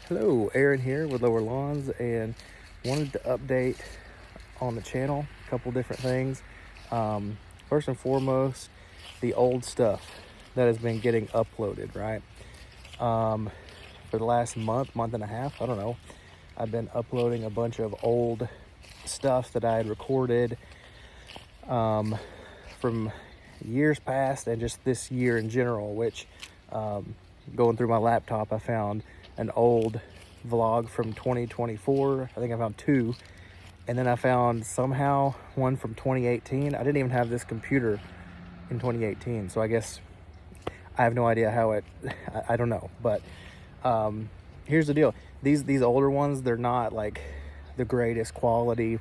Hello, Aaron here with Lower Lawns, and wanted to update on the channel a couple different things. First and foremost, the old stuff that has been getting uploaded, right? For the last month and a half, I don't know, I've been uploading a bunch of old stuff that I had recorded from years past and just this year in general, which going through my laptop, I found an old vlog from 2024. I think I found two, and then I found somehow one from 2018. I didn't even have this computer in 2018, so I guess I have no idea how I don't know. But here's the deal: these older ones, they're not like the greatest quality.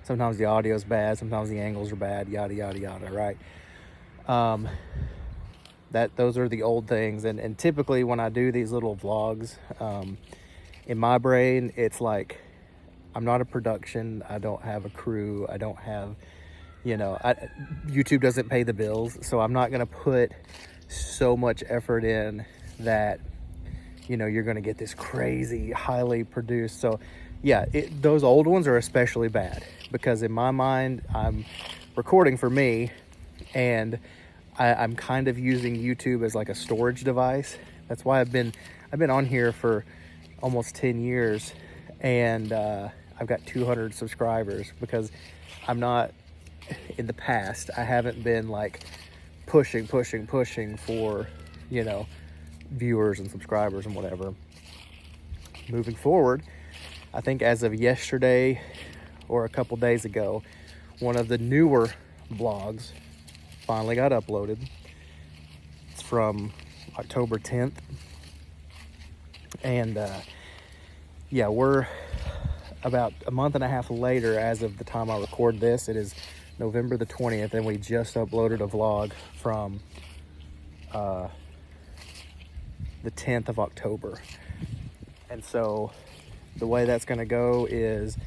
Sometimes the audio is bad, sometimes the angles are bad, yada yada yada, right? Those are the old things, and typically when I do these little vlogs, in my brain it's like I'm not a production, I don't have a crew, I don't have, YouTube doesn't pay the bills, so I'm not gonna put so much effort in that you're gonna get this crazy highly produced. So yeah, those old ones are especially bad because in my mind I'm recording for me, and I'm kind of using YouTube as like a storage device. That's why I've been on here for almost 10 years, and I've got 200 subscribers because I'm not, in the past, I haven't been like pushing for, viewers and subscribers and whatever. Moving forward, I think as of yesterday or a couple days ago, one of the newer vlogs finally got uploaded. It's from October 10th, and yeah, we're about a month and a half later as of the time I record this. It is November the 20th, and we just uploaded a vlog from the 10th of October. And so the way that's going to go is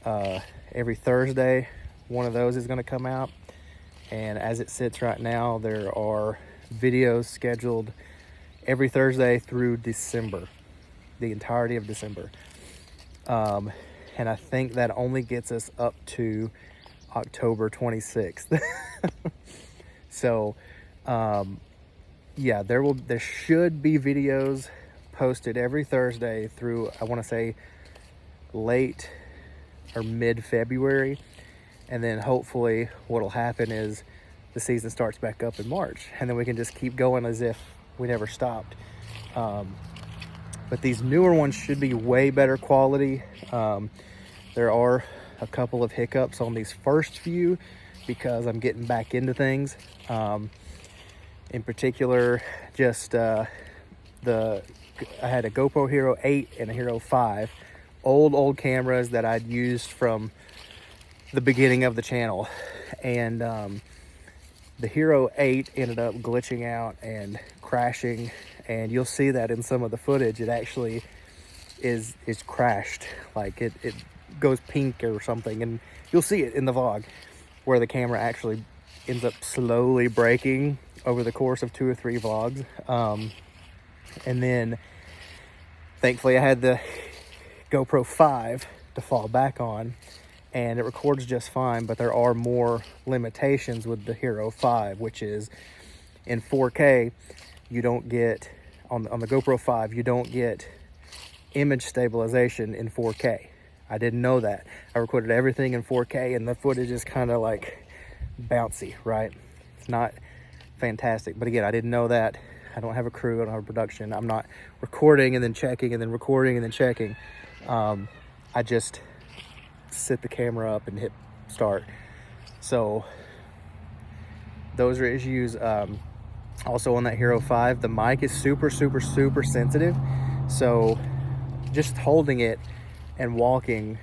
every Thursday one of those is going to come out. And as it sits right now, there are videos scheduled every Thursday through December, the entirety of December. And I think that only gets us up to October 26th. So, yeah, there should be videos posted every Thursday through, I want to say, late or mid-February. And then hopefully what'll happen is the season starts back up in March, and then we can just keep going as if we never stopped. But these newer ones should be way better quality. There are a couple of hiccups on these first few because I'm getting back into things. In particular, just I had a GoPro Hero 8 and a Hero 5, old cameras that I'd used from the beginning of the channel, and the Hero 8 ended up glitching out and crashing, and you'll see that in some of the footage. It actually is crashed, like it goes pink or something, and you'll see it in the vlog where the camera actually ends up slowly breaking over the course of 2 or 3 vlogs. And then thankfully I had the GoPro 5 to fall back on, and it records just fine, but there are more limitations with the Hero 5, which is in 4K, you don't get, on the GoPro 5, you don't get image stabilization in 4K. I didn't know that. I recorded everything in 4K, and the footage is kind of like bouncy, right? It's not fantastic, but again, I didn't know that. I don't have a crew, I don't have a production. I'm not recording and then checking and then recording and then checking. I just sit the camera up and hit start. So those are issues. Also on that Hero 5, the mic is super sensitive, so just holding it and walking,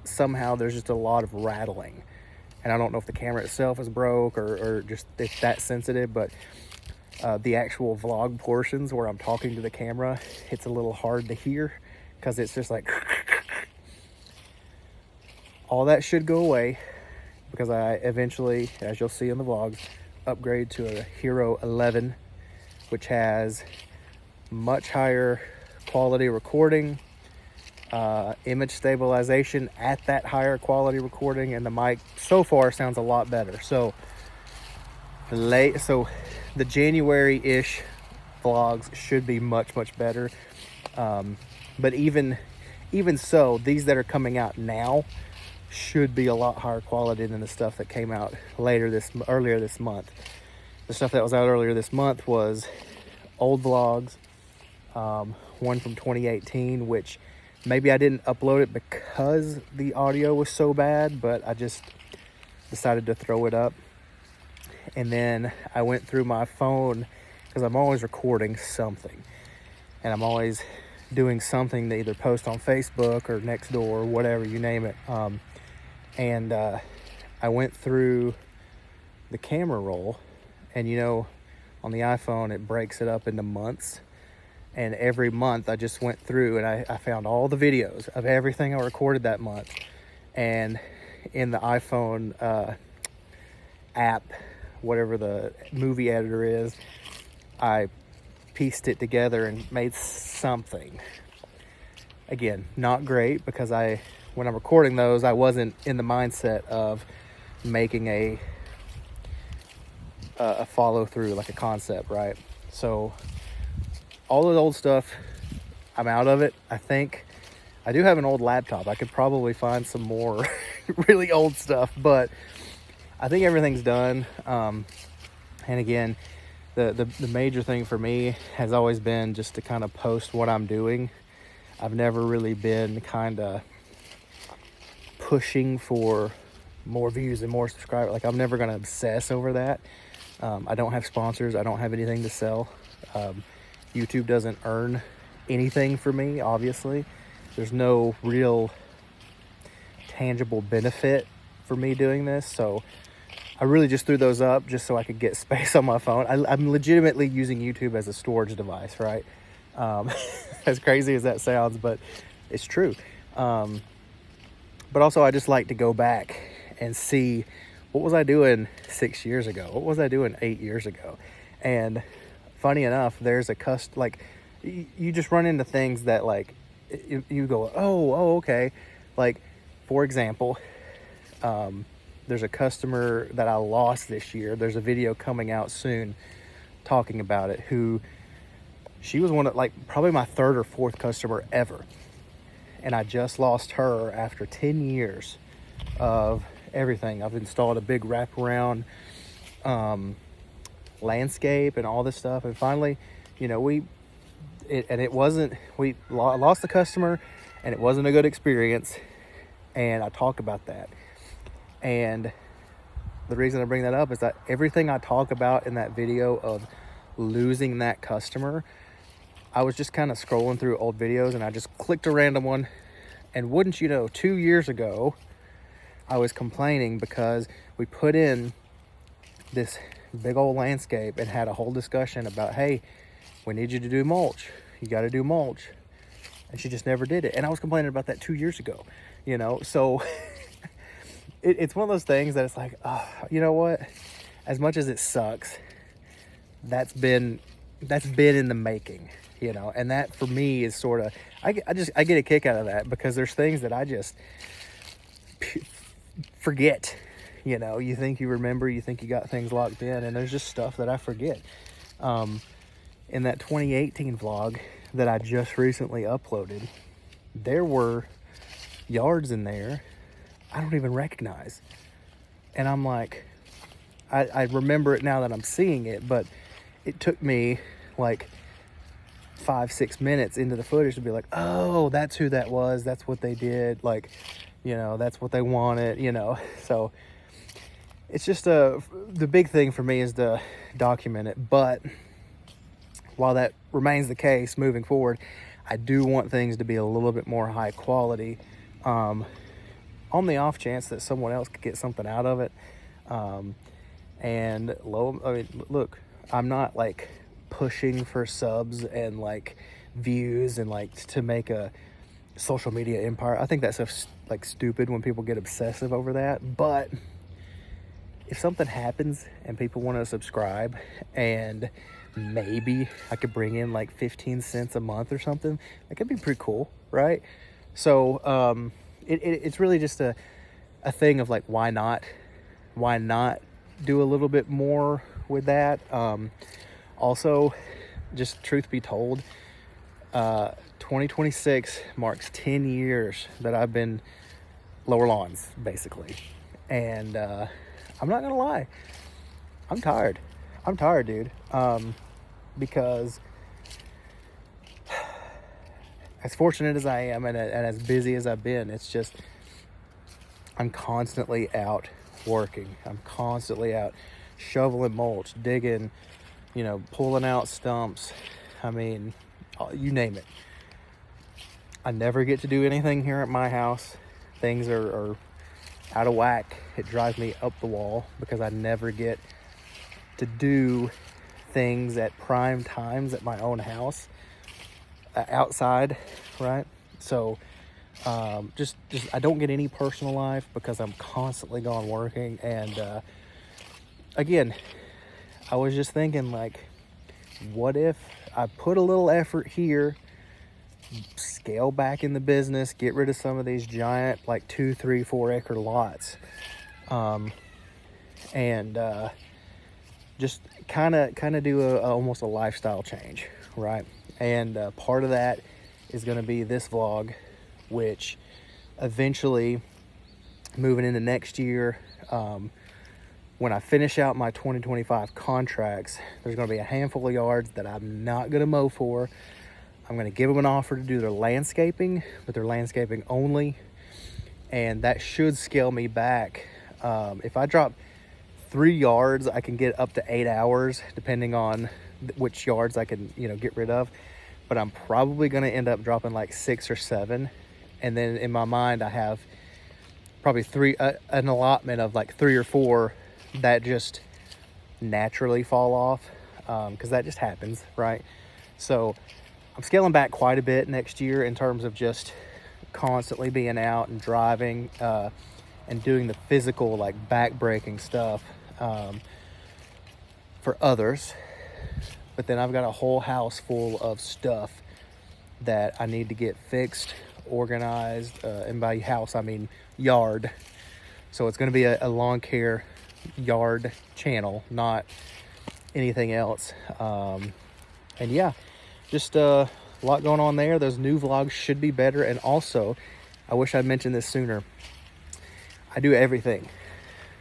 somehow there's just a lot of rattling, and I don't know if the camera itself is broke or just it's that sensitive, but the actual vlog portions where I'm talking to the camera, it's a little hard to hear because it's just like all that should go away because I eventually, as you'll see in the vlogs, upgrade to a Hero 11, which has much higher quality recording, image stabilization at that higher quality recording, and the mic so far sounds a lot better. So the January-ish vlogs should be much better. But even so, these that are coming out now should be a lot higher quality than the stuff that came out earlier this month. The stuff that was out earlier this month was old vlogs, one from 2018, which maybe I didn't upload it because the audio was so bad, but I just decided to throw it up. And then I went through my phone, because I'm always recording something, and I'm always doing something to either post on Facebook or Nextdoor or whatever, you name it. And I went through the camera roll, and on the iPhone it breaks it up into months, and every month I just went through and I found all the videos of everything I recorded that month, and in the iPhone app, whatever the movie editor is, I pieced it together and made something. Again, not great, because when I'm recording those, I wasn't in the mindset of making a follow through, like a concept, right? So all the old stuff, I'm out of it. I think I do have an old laptop. I could probably find some more really old stuff, but I think everything's done. And again, the major thing for me has always been just to kind of post what I'm doing. I've never really been kind of pushing for more views and more subscribers. Like, I'm never going to obsess over that. I don't have sponsors. I don't have anything to sell. YouTube doesn't earn anything for me, obviously. There's no real tangible benefit for me doing this. So I really just threw those up just so I could get space on my phone. I'm legitimately using YouTube as a storage device, right? As crazy as that sounds, but it's true. But also, I just like to go back and see, what was I doing 6 years ago? What was I doing 8 years ago? And funny enough, there's you just run into things that, like, you go, oh, okay. Like, for example, there's a customer that I lost this year. There's a video coming out soon talking about it, she was one of, probably my third or fourth customer ever. And I just lost her after 10 years of everything. I've installed a big wraparound landscape and all this stuff. And finally, we lost the customer, and it wasn't a good experience. And I talk about that. And the reason I bring that up is that everything I talk about in that video of losing that customer, I was just kind of scrolling through old videos, and I just clicked a random one. And wouldn't you know, 2 years ago, I was complaining because we put in this big old landscape and had a whole discussion about, hey, we need you to do mulch. You got to do mulch. And she just never did it. And I was complaining about that 2 years ago, so it's one of those things that it's like, you know what? As much as it sucks, that's been in the making, and that for me is sort of, I get a kick out of that, because there's things that I just forget. You think you remember, you think you got things locked in, and there's just stuff that I forget. In that 2018 vlog that I just recently uploaded, there were yards in there I don't even recognize. And I'm like, I remember it now that I'm seeing it, but it took me like 5-6 minutes into the footage to be like, oh, that's who that was. That's what they did. Like, that's what they wanted, So it's just the big thing for me is to document it. But while that remains the case moving forward, I do want things to be a little bit more high quality, on the off chance that someone else could get something out of it. Look, I'm not like pushing for subs and like views and like to make a social media empire. I think that stuff's like stupid when people get obsessive over that. But if something happens and people want to subscribe and maybe I could bring in like 15 cents a month or something. That could be pretty cool, right? So it's really just a thing of like, why not do a little bit more with that. Also, just truth be told, 2026 marks 10 years that I've been lower lawns, basically. And I'm not gonna lie, I'm tired, dude. Because as fortunate as I am and as busy as I've been, it's just, I'm constantly out working. I'm constantly out shoveling mulch, digging, pulling out stumps. I mean, you name it. I never get to do anything here at my house. Things are out of whack. It drives me up the wall because I never get to do things at prime times at my own house, outside, right? So just I don't get any personal life because I'm constantly gone working. And again, I was just thinking, like, what if I put a little effort here, scale back in the business, get rid of some of these giant, like 2, 3, 4 acre lots, and just kind of do almost a lifestyle change, right? And part of that is going to be this vlog, which eventually, moving into next year, when I finish out my 2025 contracts, there's going to be a handful of yards that I'm not going to mow for. I'm going to give them an offer to do their landscaping, but they're landscaping only, and that should scale me back. If I drop 3 yards, I can get up to 8 hours, depending on which yards I can, get rid of. But I'm probably going to end up dropping like 6 or 7, and then in my mind, I have probably an allotment of like 3 or 4 that just naturally fall off, because that just happens, right? So I'm scaling back quite a bit next year in terms of just constantly being out and driving, and doing the physical, like, back-breaking stuff for others. But then I've got a whole house full of stuff that I need to get fixed, organized, and by house I mean yard. So it's going to be a lawn care yard channel, not anything else. And yeah, just a lot going on there. Those new vlogs should be better. And also, I wish I'd mentioned this sooner, I do everything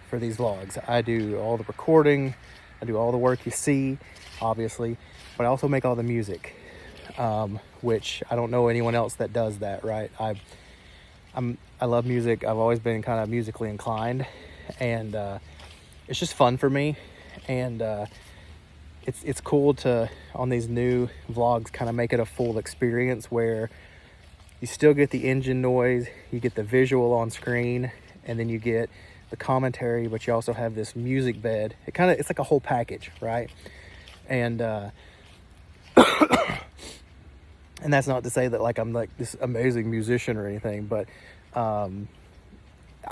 for these vlogs. I do all the recording, I do all the work you see, obviously, but I also make all the music, which I don't know anyone else that does that, right? I love music. I've always been kind of musically inclined, and it's just fun for me. And it's cool to, on these new vlogs, kind of make it a full experience where you still get the engine noise, you get the visual on screen, and then you get the commentary, but you also have this music bed. It's like a whole package, right? And and that's not to say that like I'm like this amazing musician or anything, but I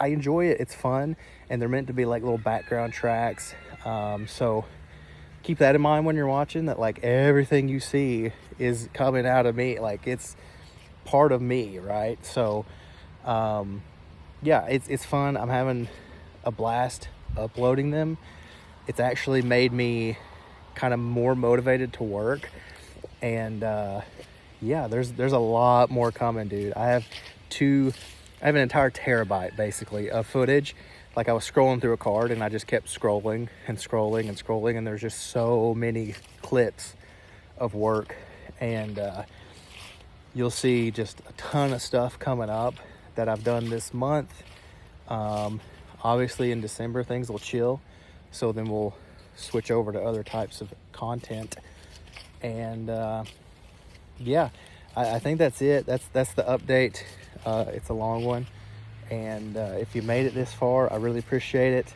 enjoy it. It's fun, and they're meant to be like little background tracks. So keep that in mind when you're watching, that like everything you see is coming out of me, like it's part of me, right? So yeah, it's fun. I'm having a blast uploading them. It's actually made me kind of more motivated to work. And yeah, there's a lot more coming, dude. I have an entire terabyte basically of footage. Like, I was scrolling through a card and I just kept scrolling and scrolling and scrolling, and there's just so many clips of work. And you'll see just a ton of stuff coming up that I've done this month. Obviously in December things will chill, so then we'll switch over to other types of content. And yeah, I think that's it. That's the update. It's a long one, and if you made it this far, I really appreciate it.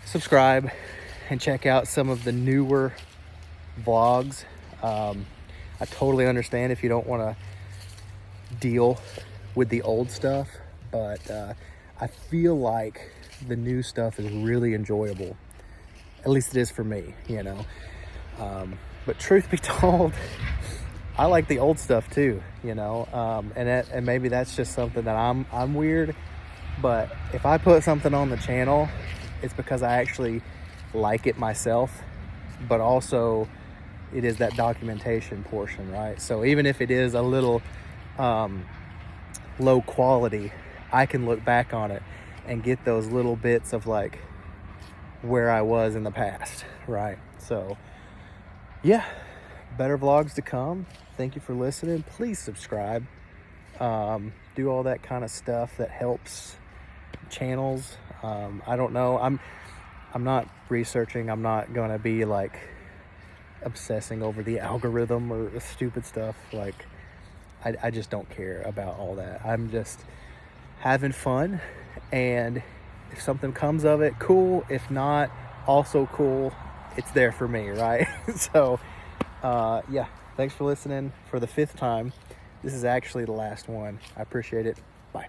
Subscribe and check out some of the newer vlogs. I totally understand if you don't want to deal with the old stuff, but I feel like the new stuff is really enjoyable. At least it is for me, you know. But truth be told, I like the old stuff too, you know, and maybe that's just something that I'm weird. But if I put something on the channel, it's because I actually like it myself, but also it is that documentation portion, right? So even if it is a little low quality, I can look back on it and get those little bits of like where I was in the past, right? So yeah, better vlogs to come. Thank you for listening. Please subscribe. Do all that kind of stuff that helps channels. I don't know. I'm not researching. I'm not gonna be like obsessing over the algorithm or stupid stuff. Like I just don't care about all that. I'm just having fun, and if something comes of it, cool. If not, also cool. It's there for me, right? So yeah, thanks for listening for the 5th time. This is actually the last one. I appreciate it. Bye.